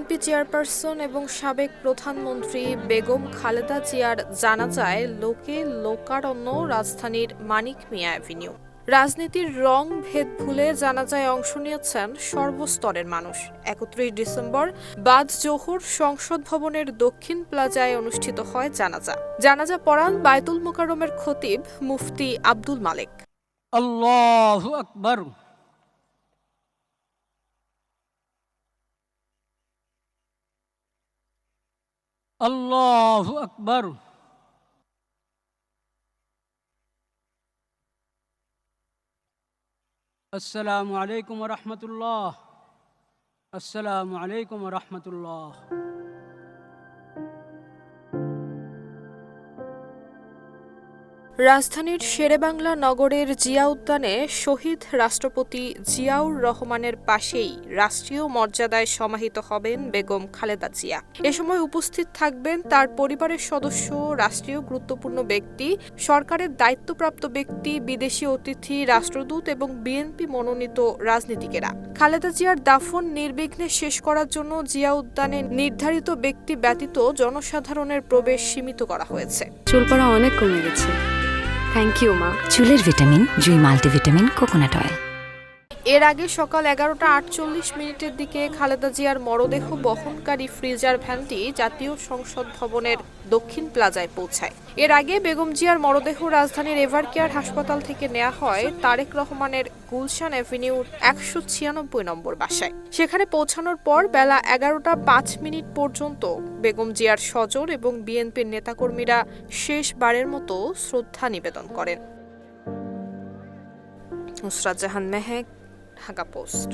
BNP chairperson এবং সাবেক প্রধানমন্ত্রী বেগম খালেদা জিয়ার জানাজায় লোকে লোকারণ্য রাজধানীর মানিক মিয়া অ্যাভিনিউ। রাজনীতির রং ভেদ ভুলে জানাজায় অংশ নিয়েছেন সর্বস্তরের মানুষ। ৩১ ডিসেম্বর বাদ জোহর সংসদ ভবনের দক্ষিণ প্লাজায় অনুষ্ঠিত হয় জানাজা পড়ান বায়তুল মোকাররমের খতিব মুফতি আব্দুল মালেক। আল্লাহু আকবার। আল্লাহু আকবার। আসসালামু আলাইকুম ওয়া রাহমাতুল্লাহ। আসসালামু আলাইকুম ওয়া রাহমাতুল্লাহ। রাজধানীর শেরেবাংলা নগরের জিয়া উদ্যানে শহীদ রাষ্ট্রপতি জিয়াউর রহমানের পাশেই রাষ্ট্রীয় মর্যাদায় সমাহিত হবেন বেগম খালেদা জিয়া। এ সময় উপস্থিত থাকবেন তার পরিবারের সদস্য, রাষ্ট্রীয় গুরুত্বপূর্ণ ব্যক্তি, সরকারের দায়িত্বপ্রাপ্ত ব্যক্তি, বিদেশি অতিথি, রাষ্ট্রদূত এবং বিএনপি মনোনীত রাজনীতিকেরা। খালেদা জিয়ার দাফন নির্বিঘ্নে শেষ করার জন্য জিয়া উদ্যানে নির্ধারিত ব্যক্তি ব্যতীত জনসাধারণের প্রবেশ সীমিত করা হয়েছে। চুল পড়া অনেক কমে গেছে। থ্যাংক ইউ মা। চুলের ভিটামিন জুই মাল্টিভিটামিন কোকোনাট অয়েল। এর আগে সকাল 11টা 48 দিকে খালেদা জিয়ার মরদেহ বহনকারী ফ্রিজার ভ্যানটি জাতীয় সংসদ ভবনের দক্ষিণ প্লাজায় পৌঁছায়। এর আগে বেগম জিয়ার মরদেহ রাজধানীর এভারকেয়ার হাসপাতাল থেকে নেওয়া হয় তারেক রহমানের গুলশান অ্যাভিনিউর 196 নম্বর বাসায়। সেখানে পৌঁছানোর পর বেলা 11টা 5 পর্যন্ত বেগম জিয়ার স্বজন এবং বিএনপির নেতাকর্মীরা শেষবারের মতো শ্রদ্ধা নিবেদন করেন। নুসরাত জাহান মেহেক, ঢাকা পোস্ট।